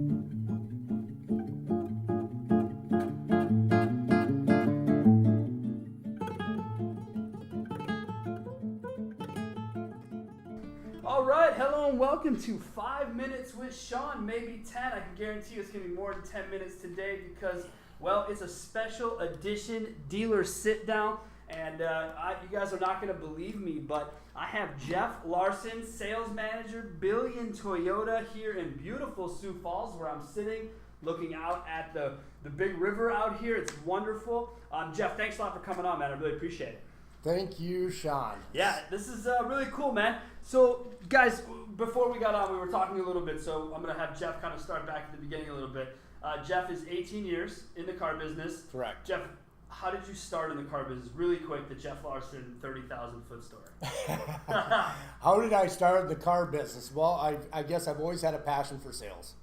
All right, hello and welcome to 5 Minutes with Sean, maybe 10. I can guarantee you it's going to be more than 10 minutes today because, well, it's a special edition dealer sit-down. And you guys are not going to believe me, but I have Jeff Larsen, sales manager, Billion Toyota here in beautiful Sioux Falls, where I'm sitting looking out at the big river out here. It's wonderful. Jeff, thanks a lot for coming on, man. I really appreciate it. Thank you, Sean. Yeah, this is really cool, man. So, guys, before we got on, we were talking a little bit, so I'm going to have Jeff kind of start back at the beginning a little bit. Jeff is 18 years in the car business. Correct. Jeff, how did you start in the car business? Really quick, the Jeff Larsen 30,000 foot story. How did I start in the car business? Well, I guess I've always had a passion for sales.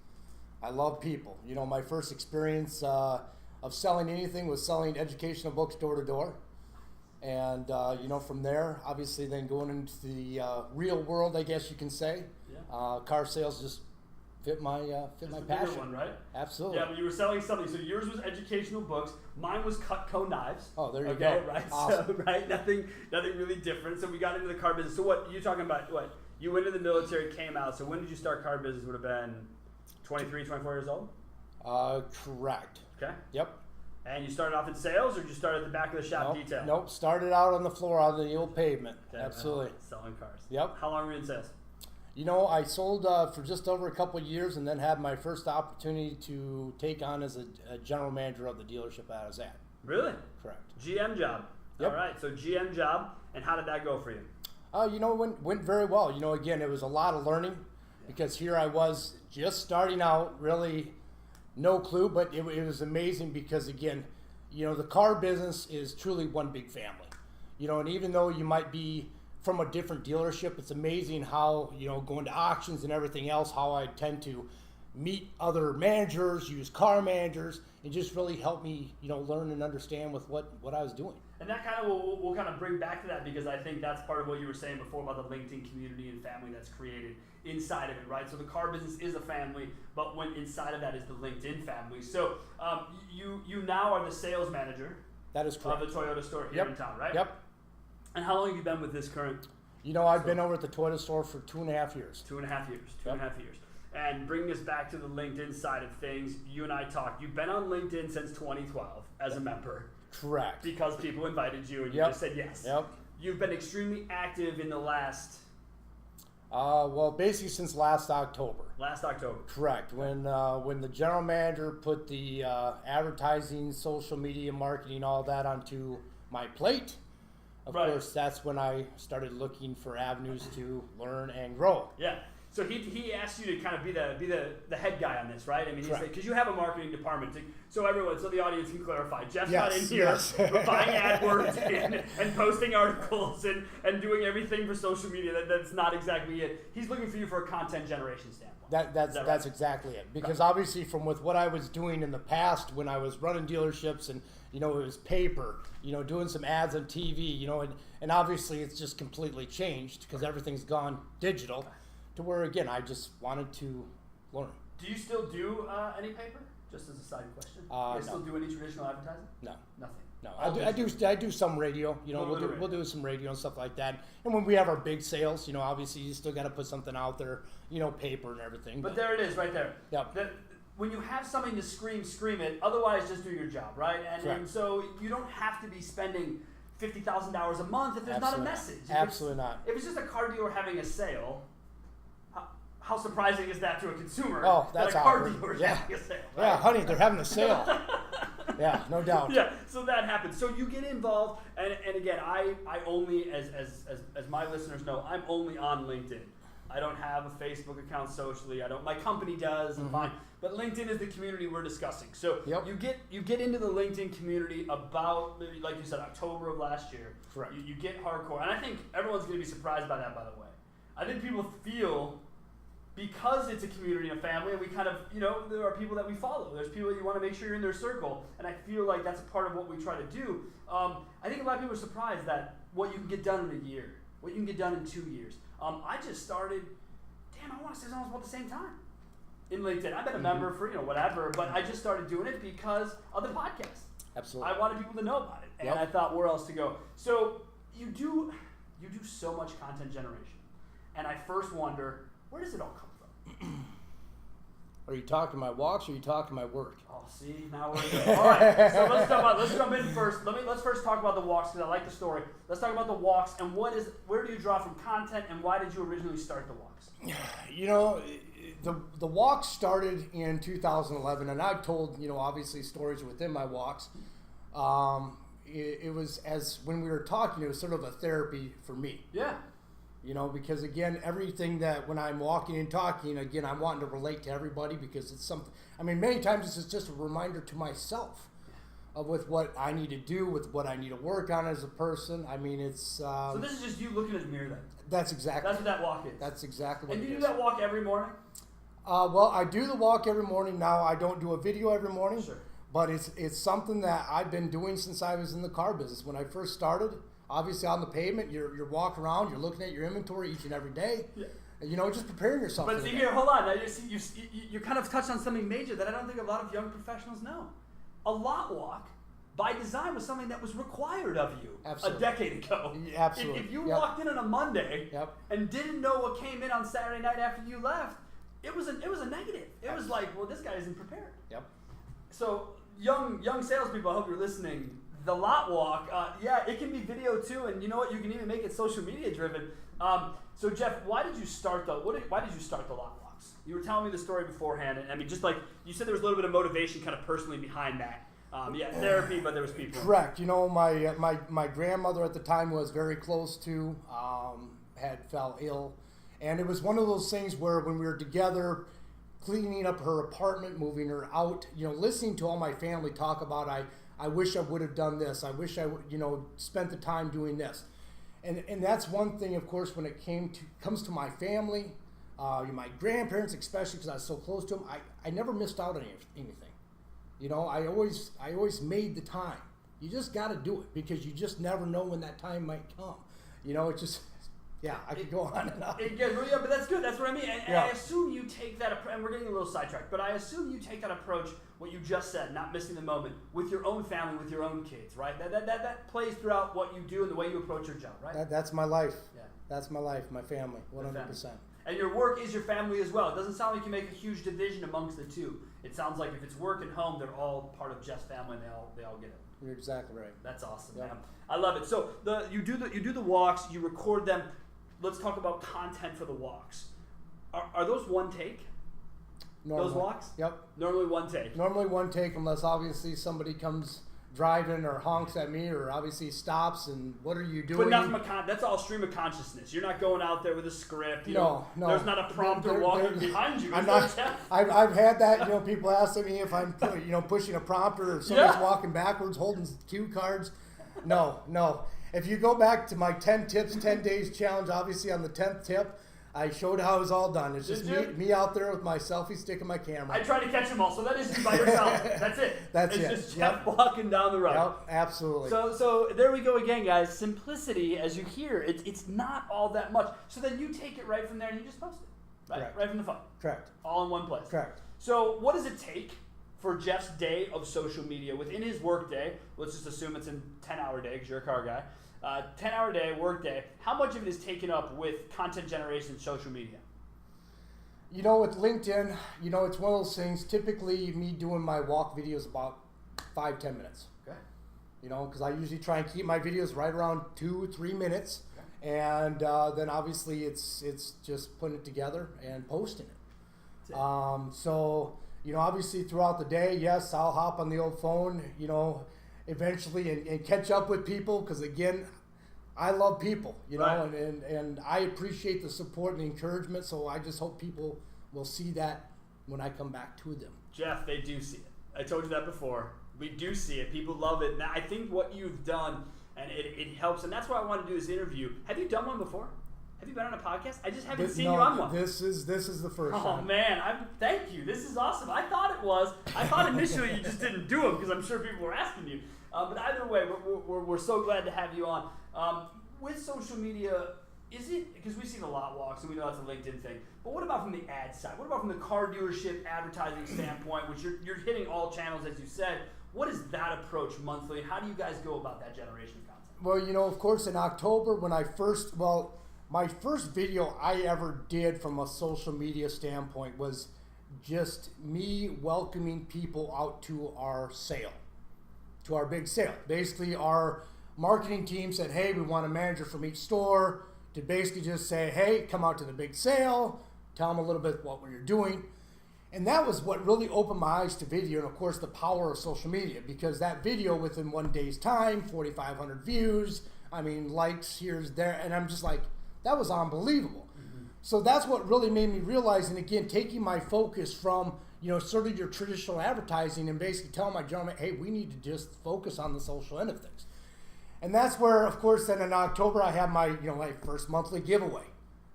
I love people. You know, my first experience of selling anything was selling educational books door to door. And, you know, from there, obviously then going into the real world, I guess you can say. Yeah. Car sales just fit my passion. One, right? Absolutely. Yeah, but you were selling something. So yours was educational books. Mine was Cutco knives. Oh, there you go. Right? Awesome. So, right? Nothing really different. So we got into the car business. So what, you're talking about, what? You went into the military, came out. So when did you start car business? Would have been 23, 24 years old? Correct. Okay. Yep. And you started off in sales, or did you start at the back of the shop detail? Nope. Started out on the floor on the old pavement. Okay, absolutely. Selling cars. Yep. How long were you in sales? You know, I sold for just over a couple of years, and then had my first opportunity to take on as a general manager of the dealership I was at. Really? Correct. GM job. Yep. All right. So GM job, and how did that go for you? You know, it went very well. You know, again, it was a lot of learning because here I was just starting out, really no clue, but it was amazing because, again, you know, the car business is truly one big family. You know, and even though you might be from a different dealership, it's amazing how, you know, going to auctions and everything else, how I tend to meet other managers, use car managers, and just really help me, you know, learn and understand with what I was doing. And that kind of we'll kind of bring back to that because I think that's part of what you were saying before about the LinkedIn community and family that's created inside of it, right? So the car business is a family, but when inside of that is the LinkedIn family. So you now are the sales manager. That is correct. Of the Toyota store here in town, right? Yep. And how long have you been with this current? You know, I've been over at the Toyota store for 2.5 years. 2.5 years. 2.5 years. And bringing us back to the LinkedIn side of things, you and I talked. You've been on LinkedIn since 2012 as a member. Correct. Because people invited you and you just said yes. Yep. You've been extremely active in the last... well, basically since last October. Last October. Correct. When the general manager put the advertising, social media marketing, all that onto my plate, of course, that's when I started looking for avenues to learn and grow. Yeah. So he asked you to kind of be the head guy on this, right? I mean, because you have a marketing department. So the audience can clarify. Jeff's not in here buying AdWords and posting articles and doing everything for social media. That's not exactly it. He's looking for you for a content generation standpoint. That's exactly it. Because obviously from with what I was doing in the past when I was running dealerships and, you know, it was paper, you know, doing some ads on TV, you know, and obviously it's just completely changed because everything's gone digital. To where, again, I just wanted to learn. Do you still do any paper? Just as a side question. Do you still do any traditional advertising? No. Nothing? No. I do some radio. You know, we'll do some radio and stuff like that. And when we have our big sales, you know, obviously you still got to put something out there, you know, paper and everything. But there it is right there. Yep. When you have something to scream it. Otherwise, just do your job, right? And so you don't have to be spending $50,000 a month if there's not a message. Absolutely not. If it's just a car dealer having a sale, how surprising is that to a consumer? Oh, that's that a car awkward. dealer is Yeah. having a sale. Right? Yeah, honey, they're having a sale. Yeah, no doubt. Yeah, so that happens. So you get involved, and again, I only, as my listeners know, I'm only on LinkedIn. I don't have a Facebook account socially. My company does, and fine. But LinkedIn is the community we're discussing. So you get into the LinkedIn community about, like you said, October of last year. Correct. You get hardcore, and I think everyone's going to be surprised by that. By the way, I think people feel, because it's a community and a family, and we kind of, you know, there are people that we follow. There's people that you want to make sure you're in their circle, and I feel like that's a part of what we try to do. I think a lot of people are surprised that what you can get done in a year, what you can get done in 2 years. I just started, I want to say it's almost about the same time. in LinkedIn. I've been a member for whatever, but I just started doing it because of the podcast. Absolutely. I wanted people to know about it, and Yep. I thought, where else to go? So you do so much content generation, and I first wonder, where does it all come from? Are you talking my walks or are you talking my work? Oh, see, now we're good. All right, so let's jump in first. Let's first talk about the walks because I like the story. Let's talk about the walks and where do you draw from content and why did you originally start the walks? You know, the walks started in 2011, and I've told obviously stories within my walks. It was as when we were talking, it was sort of a therapy for me. Yeah. Because again, everything that when I'm walking and talking, again, I'm wanting to relate to everybody because it's something. I mean, many times this is just a reminder to myself of with what I need to do, with what I need to work on as a person. I mean, it's. So this is just you looking in the mirror then. That's exactly. That's what that walk is. That's exactly what. And it do you is. do that walk every morning? Well, I do the walk every morning. Now I don't do a video every morning. Sure. But it's something that I've been doing since I was in the car business. When I first started, obviously on the pavement, you're walking around, you're looking at your inventory each and every day. Yeah. Just preparing yourself. But see here, hold on. Now you kind of touched on something major that I don't think a lot of young professionals know. A lot walk, by design, was something that was required of you Absolutely. A decade ago. Absolutely. If you walked in on a Monday Yep. and didn't know what came in on Saturday night after you left, it was a negative. It was like, well, this guy isn't prepared. Yep. So young salespeople, I hope you're listening. The lot walk, it can be video too, and you know what? You can even make it social media driven. So Jeff, why did you start the lot walks? You were telling me the story beforehand, and I mean, just like you said, there was a little bit of motivation, kind of personally behind that. Therapy, but there was people. Correct. My grandmother at the time was very close to, fell ill, and it was one of those things where when we were together, cleaning up her apartment, moving her out, listening to all my family talk about, I wish I would have done this. I wish I would, spent the time doing this. And that's one thing, of course, when it comes to my family, my grandparents, especially because I was so close to them, I never missed out on anything. I always made the time. You just got to do it because you just never know when that time might come. I could go on and on. But that's good. That's what I mean. And I assume you take that approach, and we're getting a little sidetracked, but I assume you take that approach, what you just said, not missing the moment, with your own family, with your own kids, right? That plays throughout what you do and the way you approach your job, right? That's my life. Yeah. That's my life, my family, 100%. And your work is your family as well. It doesn't sound like you make a huge division amongst the two. It sounds like if it's work and home, they're all part of Jeff's family, and they all get it. You're exactly right. That's awesome, Yep. man. I love it. So you do the walks, you record them. Let's talk about content for the walks. Are those one take? Normally. Those walks? Yep. Normally one take. Normally one take, unless obviously somebody comes driving or honks at me, or obviously stops and what are you doing? But not from that's all stream of consciousness. You're not going out there with a script. No. There's not a prompter walking behind you. I've had that. People asking me if I'm pushing a prompter or somebody's walking backwards holding cue cards. No. If you go back to my 10 tips, 10 days challenge, obviously on the 10th tip, I showed how it was all done. It's just me out there with my selfie stick and my camera. I try to catch them all, so that is you by yourself. That's it. It's just Jeff walking down the road. Yep, absolutely. So there we go again, guys. Simplicity, as you hear, it's not all that much. So then you take it right from there and you just post it. Right? Correct. Right from the phone. Correct. All in one place. Correct. So what does it take for Jeff's day of social media within his work day? Let's just assume it's a 10-hour day because you're a car guy. 10-hour day, work day. How much of it is taken up with content generation and social media? With LinkedIn, it's one of those things. Typically, me doing my walk videos about 5-10 minutes. Okay. Because I usually try and keep my videos right around 2-3 minutes, and then obviously it's just putting it together and posting it. Obviously throughout the day, yes, I'll hop on the old phone, eventually and catch up with people because again, I love people, and I appreciate the support and the encouragement. So I just hope people will see that when I come back to them. Jeff, they do see it. I told you that before. We do see it. People love it. And I think what you've done, and it helps, and that's why I want to do this interview. Have you done one before? Have you been on a podcast? I just haven't seen you on one. This is the first time. Oh man, thank you. This is awesome. I thought it was. I thought initially you just didn't do them because I'm sure people were asking you. But either way, we're so glad to have you on. With social media, is it, because we see the lot walks and we know that's a LinkedIn thing, but what about from the ad side? What about from the car dealership advertising standpoint, which you're hitting all channels, as you said? What is that approach monthly? How do you guys go about that generation of content? Well, of course, in October when my first video I ever did from a social media standpoint was just me welcoming people out to our sale, to our big sale. Basically, our marketing team said, hey, we want a manager from each store to basically just say, hey, come out to the big sale, tell them a little bit what you're doing. And that was what really opened my eyes to video, and of course the power of social media, because that video within 1 day's time, 4,500 views, likes here's there, and I'm just like, that was unbelievable. Mm-hmm. So that's what really made me realize, and again, taking my focus from, sort of your traditional advertising and basically telling my gentleman, hey, we need to just focus on the social end of things. And that's where, of course, then in October I had my, my first monthly giveaway.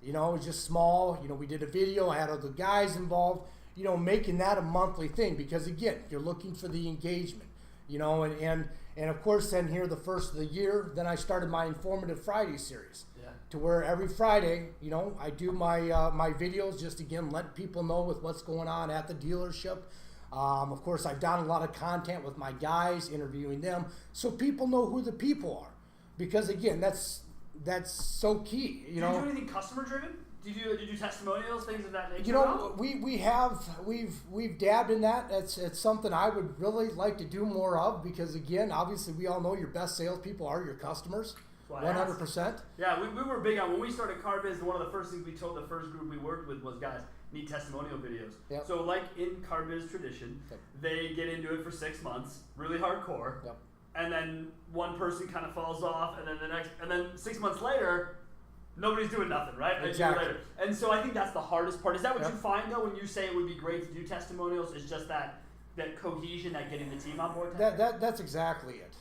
It was just small. We did a video. I had other guys involved. Making that a monthly thing, because again, you're looking for the engagement. And of course, then here the first of the year, then I started my Informative Friday series. Yeah. To where every Friday, I do my my videos, just again let people know with what's going on at the dealership. Of course, I've done a lot of content with my guys, interviewing them, so people know who the people are. Because again, that's so key. Do you do anything customer driven? Do you do testimonials, things of that nature? We've dabbed in that. It's something I would really like to do more of, because again, obviously we all know your best salespeople are your customers. 100%. Yeah, we were big on when we started Car Biz. One of the first things we told the first group we worked with was, guys, need testimonial videos. Yep. So like in Car Biz tradition, yep, they get into it for 6 months, really hardcore, yep, and then one person kind of falls off, and then 6 months later, nobody's doing nothing, right? Exactly. A year later. And so I think that's the hardest part. Is that what you find, though, when you say it would be great to do testimonials? Is just that cohesion, that getting the team on board? That's exactly it.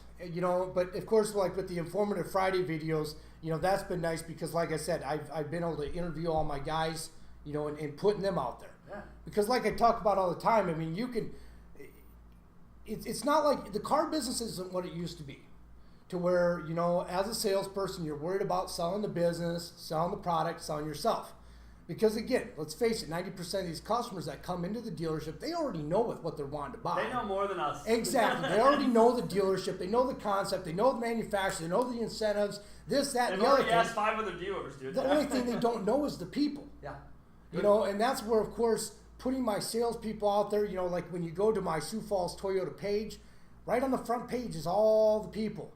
But of course, like with the Informative Friday videos, that's been nice, because like I said, I've been able to interview all my guys, and putting them out there. Yeah. Because like I talk about all the time, you can, it's not like the car business isn't what it used to be. To where, as a salesperson, you're worried about selling the business, selling the product, selling yourself. Because again, let's face it, 90% of these customers that come into the dealership, they already know what they're wanting to buy. They know more than us. Exactly. They already know the dealership, they know the concept, they know the manufacturer, they know the incentives, this, that, and the other thing. They've already asked 5 other dealers, dude. The only thing they don't know is the people. Yeah. And that's where, of course, putting my salespeople out there, like when you go to my Sioux Falls Toyota page, right on the front page is all the people.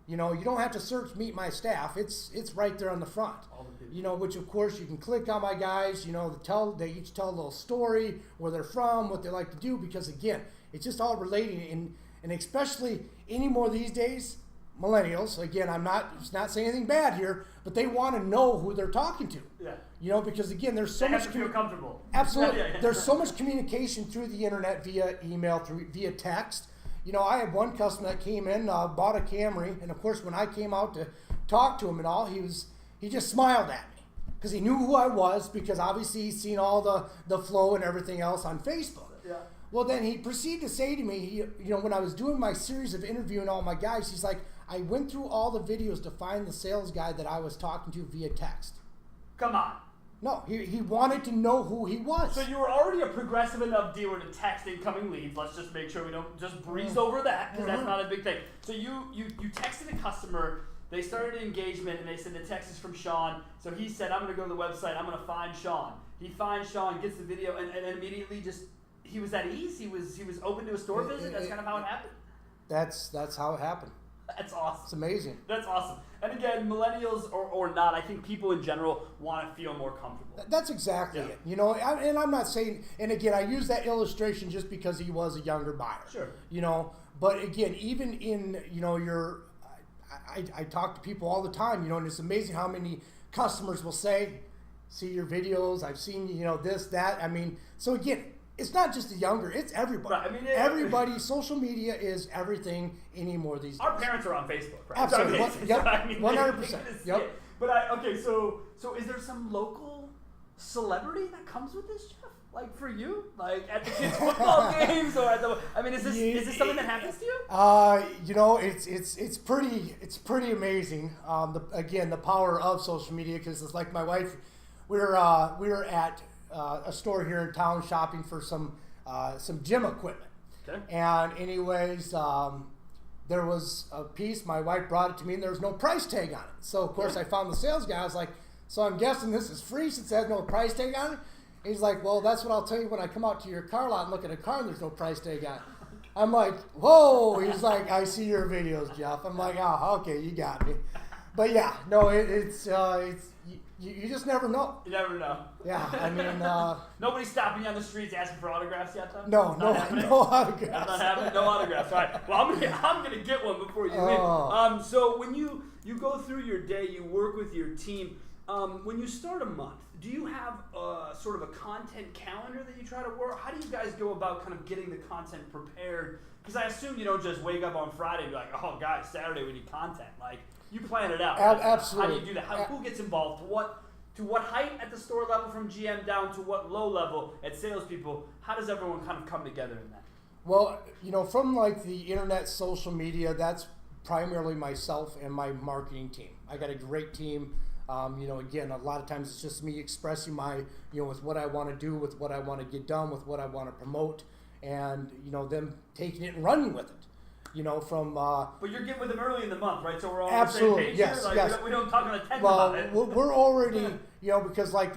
You don't have to search Meet My Staff. It's right there on the front. Which of course you can click on my guys. They each tell a little story, where they're from, what they like to do. Because again, it's just all relating, and especially anymore these days, millennials. Again, I'm not saying anything bad here, but they want to know who they're talking to. Yeah. Because again, there's so much. They have to feel comfortable. Absolutely. Yeah. There's so much communication through the internet, via email, via text. I had one customer that came in, bought a Camry, and of course when I came out to talk to him and all, he just smiled at me, because he knew who I was, because obviously he's seen all the flow and everything else on Facebook. Yeah. Well, then he proceeded to say to me, when I was doing my series of interviewing all my guys, he's like, I went through all the videos to find the sales guy that I was talking to via text. Come on. No, he wanted to know who he was. So you were already a progressive enough dealer to text incoming leads. Let's just make sure we don't just breeze over that, because that's not a big thing. So you texted a customer, they started an engagement, and they said the text is from Sean. So he said, I'm going to go to the website, I'm going to find Sean. He finds Sean, gets the video, and immediately he was at ease. He was open to a store visit. That's kind of how it happened. That's how it happened. That's awesome. It's amazing. That's awesome. And again, millennials or not, I think people in general want to feel more comfortable. That's exactly it. And I'm not saying, and again, I use that illustration just because he was a younger buyer. Sure. But again, even in, I talk to people all the time, and it's amazing how many customers will say, see your videos, I've seen, this, that. So again, it's not just the younger, it's everybody. Right. Everybody, social media is everything anymore these days. Our parents are on Facebook, right? Absolutely. 100%. Yep. But so is there some local celebrity that comes with this, Jeff? like for you, like at the kids' football games, or at the? I mean, is this something that happens to you? You know, it's pretty amazing. The power of social media, because it's like my wife. We were at a store here in town shopping for some gym equipment. Okay. And anyways, there was a piece. My wife brought it to me, and there was no price tag on it. So of course I found the sales guy. I was like, so I'm guessing this is free since it has no price tag on it. He's like, well, that's what I'll tell you when I come out to your car lot and look at a car and there's no price tag on it. I'm like, whoa. He's like, I see your videos, Jeff. I'm like, oh, okay, you got me. But yeah, no, it's you just never know. You never know. Yeah, I mean, nobody's stopping you on the streets asking for autographs yet, Tom? No autographs. That's not happening. No autographs. All right. Well, I'm gonna get one before you leave. So when you go through your day, you work with your team. When you start a month, do you have sort of a content calendar that you try to work? How do you guys go about kind of getting the content prepared? Because I assume you don't just wake up on Friday and be like, oh, guys, Saturday we need content. Like, you plan it out. Absolutely. How do you do that? Who gets involved? To what height at the store level from GM down to what low level at salespeople? How does everyone kind of come together in that? Well, you know, from like the internet, social media, that's primarily myself and my marketing team. I got a great team. You know, again, a lot of times it's just me expressing my, you know, with what I want to do, with what I want to get done, with what I want to promote, and, you know, them taking it and running with it. You know, from... but you're getting with them early in the month, right? So we're all absolutely, on the same page yes, here? Like, yes. We don't talk on a 10 well, about it. We're already, you know, because like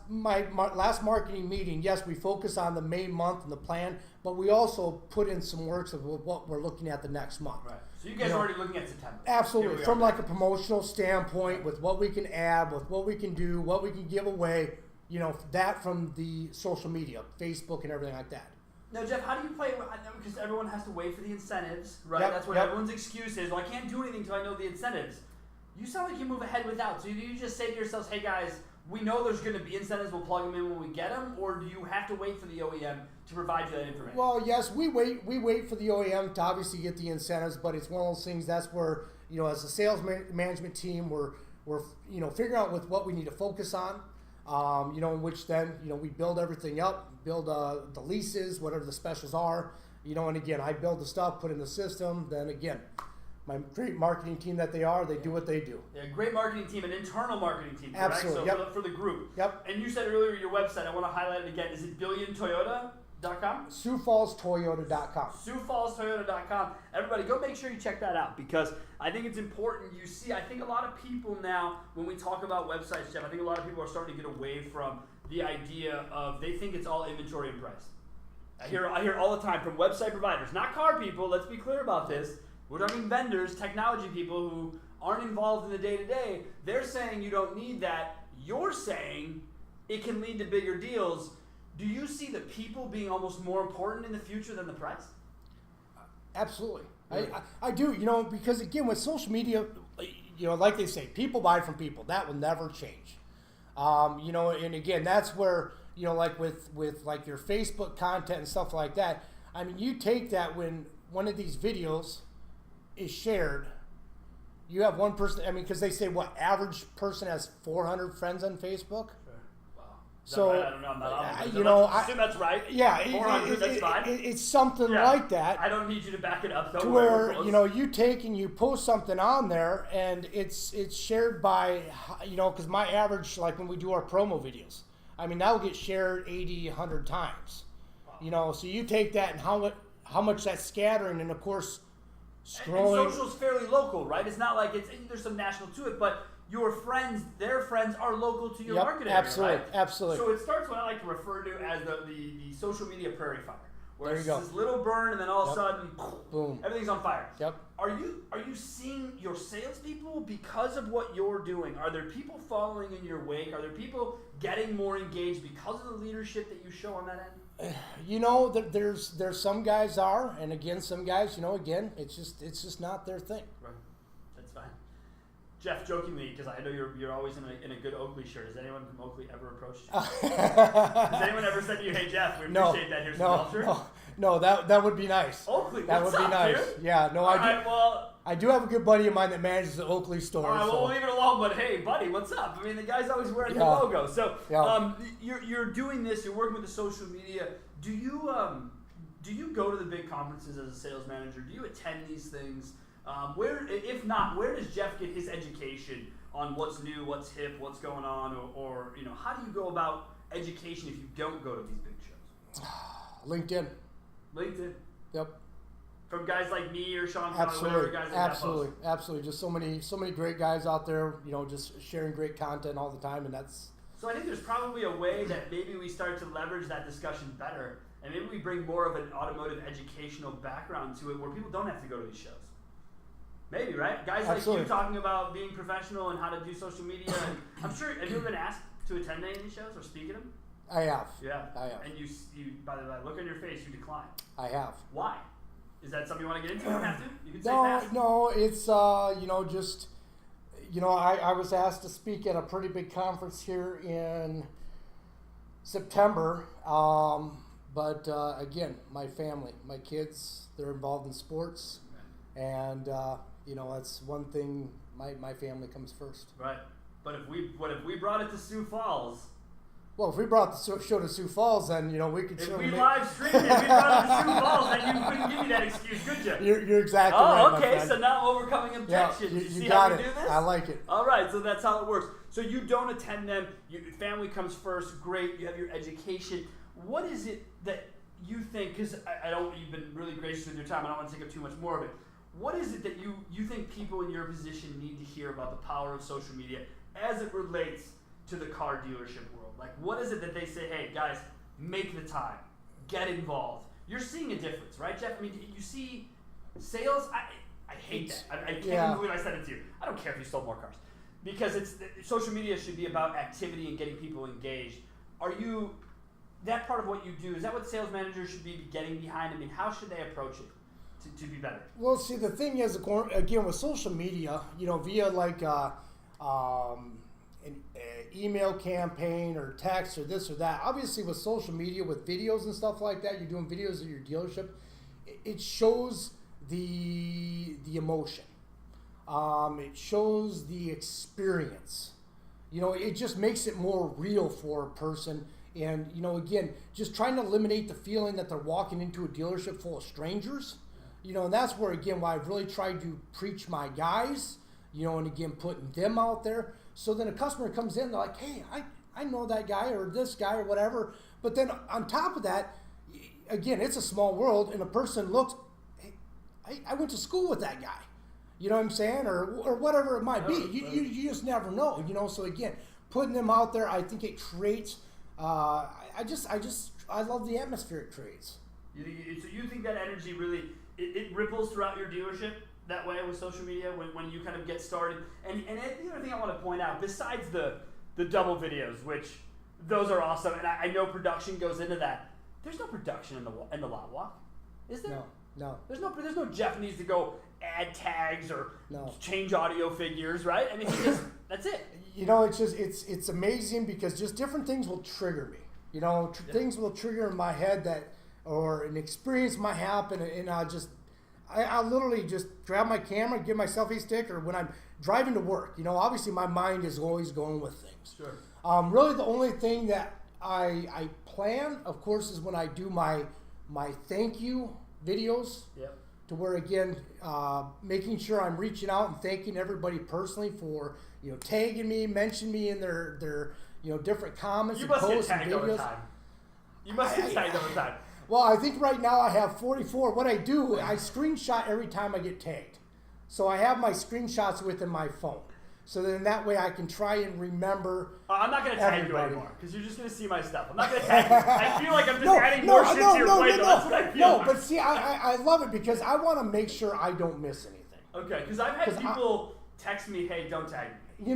my last marketing meeting, yes, we focus on the May month and the plan, but we also put in some works of what we're looking at the next month. Right. So you guys are already looking at September. Absolutely. From like a promotional standpoint, with what we can add, with what we can do, what we can give away, you know, that from the social media, Facebook and everything like that. Now, Jeff, how do you play? Because everyone has to wait for the incentives, right? Yep, That's what everyone's excuse is. Well, I can't do anything until I know the incentives. You sound like you move ahead without. So do you just say to yourselves, hey, guys, we know there's going to be incentives. We'll plug them in when we get them? Or do you have to wait for the OEM to provide you that information? Well, yes, we wait for the OEM to obviously get the incentives, but it's one of those things that's where, you know, as a sales management team, we're you know, figuring out with what we need to focus on. You know, in which then, you know, we build everything up, build the leases, whatever the specials are, you know, and again, I build the stuff, put in the system, then again, my great marketing team that they are, they do what they do. Yeah, great marketing team, an internal marketing team, correct? Absolutely, So for the group. Yep. And you said earlier your website, I want to highlight it again, is it BillionToyota.com? SiouxFallsToyota.com. SiouxFallsToyota.com. Everybody, go make sure you check that out because I think it's important. You see, I think a lot of people now, when we talk about websites, Jeff, I think a lot of people are starting to get away from the idea of they think it's all inventory and price. I hear all the time from website providers, not car people. Let's be clear about this. We're talking vendors, technology people who aren't involved in the day-to-day. They're saying you don't need that. You're saying it can lead to bigger deals. Do you see the people being almost more important in the future than the price? Absolutely. Really? I do, you know, because again, with social media, you know, like they say, people buy from people. That will never change. You know, and again, that's where, you know, like with like your Facebook content and stuff like that, I mean, you take that when one of these videos is shared, you have one person, I mean, because they say what, average person has 400 friends on Facebook? So, right? I don't know. I'm not you know, I assume that's right. Yeah, 400, that's fine. It's something like that. I don't need you to back it up. To where, you know, you take and you post something on there, and it's shared by, you know, because my average, like when we do our promo videos, I mean, that will get shared 80, 100 times. Wow. You know, so you take that and how much that's scattering, and of course, scrolling. And social's fairly local, right? It's not like there's some national to it, but your friends, their friends are local to your market area, absolutely, right? Absolutely. So it starts what I like to refer to as the social media prairie fire, where there you it's this little burn and then all of a sudden, boom, everything's on fire. Yep. Are you seeing your salespeople because of what you're doing? Are there people following in your wake? Are there people getting more engaged because of the leadership that you show on that end? You know, there's some guys are, and again, some guys, you know, again, it's just not their thing. Right. That's fine. Jeff, jokingly, because I know you're always in a good Oakley shirt. Has anyone from Oakley ever approached you? Has anyone ever said to you, "Hey Jeff, we appreciate that. Here's some golf shirt"? No, that would be nice. Oakley, that what's would be up, nice. Dude? Yeah, no, I do. Right, well, I do have a good buddy of mine that manages the Oakley store. All right, so. well, we'll leave it alone. But hey, buddy, what's up? I mean, the guy's always wearing the Yeah. logo. So Yeah. you're doing this. You're working with the social media. Do you go to the big conferences as a sales manager? Do you attend these things? Where, if not, where does Jeff get his education on what's new, what's hip, what's going on, or how do you go about education if you don't go to these big shows? LinkedIn. LinkedIn. Yep. From guys like me or Sean, Absolutely. whatever guys like Absolutely. Absolutely. Just so many great guys out there, just sharing great content all the time, and that's. So I think there's probably a way that maybe we start to leverage that discussion better, and maybe we bring more of an automotive educational background to it where people don't have to go to these shows. Maybe, right? Guys Absolutely. like you talking about being professional and how to do social media. And I'm sure, have you ever been asked to attend any of these shows or speak at them? I have. Yeah. I have. And you by the way, look on your face, you decline. I have. Why? Is that something you want to get into? You don't have to. You can say No, pass. no, it's just I was asked to speak at a pretty big conference here in September, but again, my family, my kids, they're involved in sports, and that's one thing. My family comes first. Right. But if we brought it to Sioux Falls. Well, if we brought the show to Sioux Falls, then we could. If we live streamed it, if we brought it to Sioux Falls, then you couldn't give me that excuse, could you? You're exactly right. Oh, my okay. friend. So now overcoming objections. Yeah, you see you got how we it. do this? I like it. All right, so that's how it works. So you don't attend them. Your family comes first. Great. You have your education. What is it that you think? Because I don't. You've been really gracious with your time. I don't want to take up too much more of it. What is it that you think people in your position need to hear about the power of social media as it relates to the car dealership world? Like, what is it that they say, hey, guys, make the time, get involved? You're seeing a difference, right, Jeff? I mean, you see sales. I hate that. I can't believe I said it to you. I don't care if you sold more cars, because social media should be about activity and getting people engaged. Are you that part of what you do? Is that what sales managers should be getting behind? I mean, how should they approach it to be better? Well, see, the thing is, again, with social media, via like an email campaign or text or this or that. Obviously, with social media, with videos and stuff like that, you're doing videos of your dealership. It shows the emotion. It shows the experience. It just makes it more real for a person. And again, just trying to eliminate the feeling that they're walking into a dealership full of strangers. And that's where, again, why I've really tried to preach my guys, and again, putting them out there. So then a customer comes in, they're like, hey, I know that guy or this guy or whatever. But then on top of that, again, it's a small world, and a person looks, hey, I went to school with that guy. You know what I'm saying? Or whatever it might be. You just never know, So again, putting them out there, I think it creates, I love the atmosphere it creates. So you think that energy really, it ripples throughout your dealership that way with social media when you kind of get started? And the other thing I want to point out, besides the double videos, which those are awesome, and I know production goes into that. There's no production in the lot walk, is there? No. There's no Jeff needs to go add tags or No. change audio figures, right? I mean, that's it. It's amazing because just different things will trigger me. Things will trigger in my head or an experience might happen, and I literally just grab my camera, give my selfie stick, or when I'm driving to work, obviously my mind is always going with things. Sure. Really the only thing that I plan, of course, is when I do my thank you videos. Yep. To where, again, making sure I'm reaching out and thanking everybody personally for, tagging me, mentioning me in their different comments and posts and videos. You must get tagged all the time. You must get tagged all the time. Well, I think right now I have 44. What I do, I screenshot every time I get tagged. So I have my screenshots within my phone. So then that way I can try and remember. I'm not going to tag everybody. you anymore because you're just going to see my stuff. I'm not going to tag you. I feel like I'm just adding more shit to your plate. That's what I feel. No, but see, I love it because I want to make sure I don't miss anything. Okay, because I've had people text me, "Hey, don't tag me."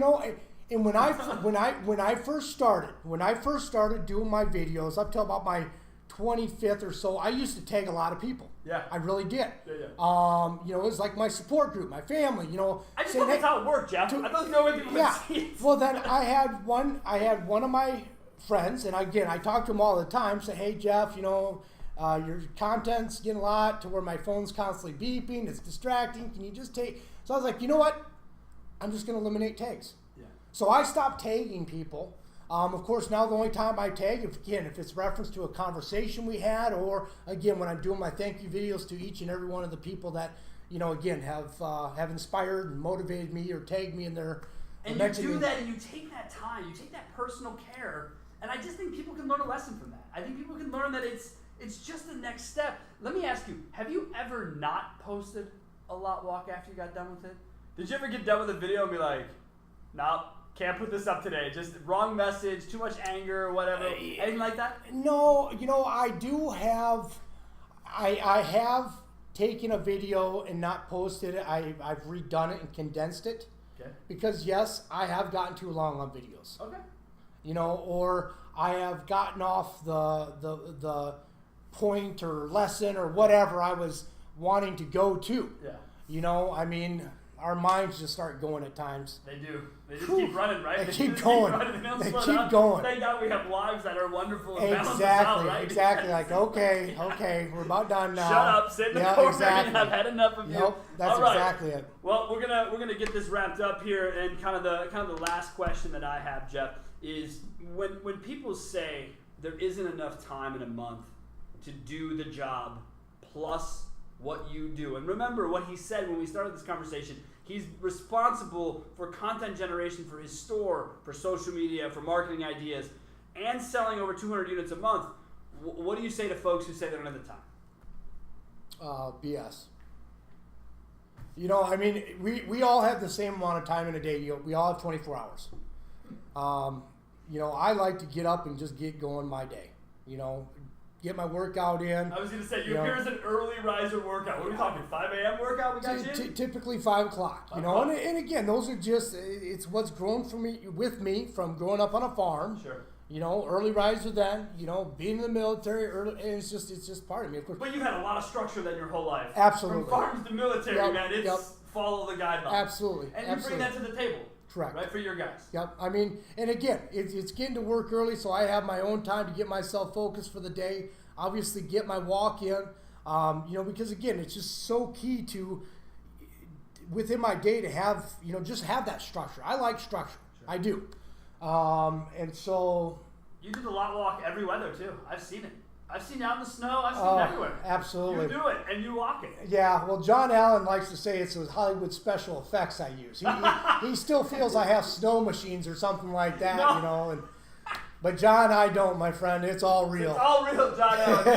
And when I first started doing my videos up till about my 25th or so, I used to tag a lot of people. Yeah. I really did. Yeah. It was like my support group, my family, I just thought that's how it worked, Jeff. I thought no way people would see it. Well, then I had one of my friends, and again, I talk to him all the time, say, hey, Jeff, Your content's getting a lot to where my phone's constantly beeping. It's distracting. Can you just take? So I was like, you know what? I'm just going to eliminate tags. Yeah. So I stopped tagging people. Of course, now the only time I tag, if it's reference to a conversation we had, or again when I'm doing my thank you videos to each and every one of the people that again have inspired and motivated me or tagged me in their. And you do that, and you take that time, you take that personal care, and I just think people can learn a lesson from that. I think people can learn that it's just the next step. Let me ask you: have you ever not posted a lot walk after you got done with it? Did you ever get done with a video and be like, "Nope, can't put this up today. Just wrong message, too much anger, whatever." Anything like that? No, I do have. I have taken a video and not posted it. I've redone it and condensed it. Okay. Because yes, I have gotten too long on videos. Okay. Or I have gotten off the point or lesson or whatever I was wanting to go to. Yeah. Our minds just start going at times. They do. They just keep running, right? They keep going. They keep going. Thank God we have lives that are wonderful and balance us out, right? Exactly. Like, okay, we're about done now. Shut up, sit in the corner. Exactly. I've had enough of you. That's exactly it. Well, we're gonna get this wrapped up here, and kind of the last question that I have, Jeff, is when people say there isn't enough time in a month to do the job plus what you do. And remember what he said when we started this conversation. He's responsible for content generation for his store, for social media, for marketing ideas, and selling over 200 units a month. What do you say to folks who say they don't have the time? BS. We all have the same amount of time in a day. We all have 24 hours. I like to get up and just get going my day. Get my workout in. I was going to say, here's an early riser workout. What are we talking, 5 a.m. workout we got you in? Typically 5 o'clock, and again, those are just, it's what's grown with me from growing up on a farm. Sure. Early riser then, being in the military, and it's just part of me, of course. But you've had a lot of structure then your whole life. Absolutely. From farms to military, man, it's follow the guidelines. Absolutely. And you bring that to the table. Correct. Right, for your guys. Yep. And again, it's getting to work early, so I have my own time to get myself focused for the day. Obviously, get my walk in. Because again, it's just so key to within my day to have just have that structure. I like structure. Sure. I do. And so you do the lot walk every weather too. I've seen it. I've seen it out in the snow. I've seen it everywhere. Absolutely. You do it, and you walk it. Yeah, well, John Allen likes to say it's those Hollywood special effects I use. He still feels I have snow machines or something like that, But John, I don't, my friend. It's all real. It's all real, John Allen.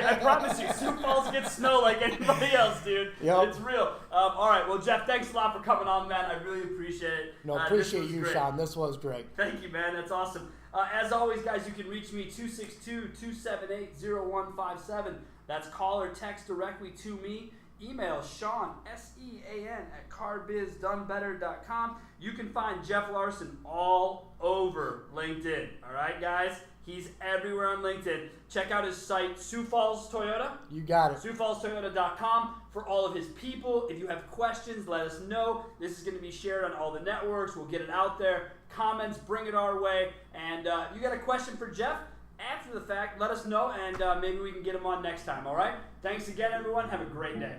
I promise you, Sioux Falls gets snow like anybody else, dude. Yep. It's real. All right, well, Jeff, thanks a lot for coming on, man. I really appreciate it. No, appreciate you, great. Sean. This was great. Thank you, man. That's awesome. As always, guys, you can reach me 262-278-0157. That's call or text directly to me. Email Sean, SEAN, @carbizdonebetter.com. You can find Jeff Larsen all over LinkedIn. All right, guys? He's everywhere on LinkedIn. Check out his site, Sioux Falls Toyota. You got it. SiouxFallsToyota.com for all of his people. If you have questions, let us know. This is going to be shared on all the networks. We'll get it out there. Comments, bring it our way. And you got a question for Jeff? After the fact, let us know, and maybe we can get him on next time, all right? Thanks again, everyone. Have a great day.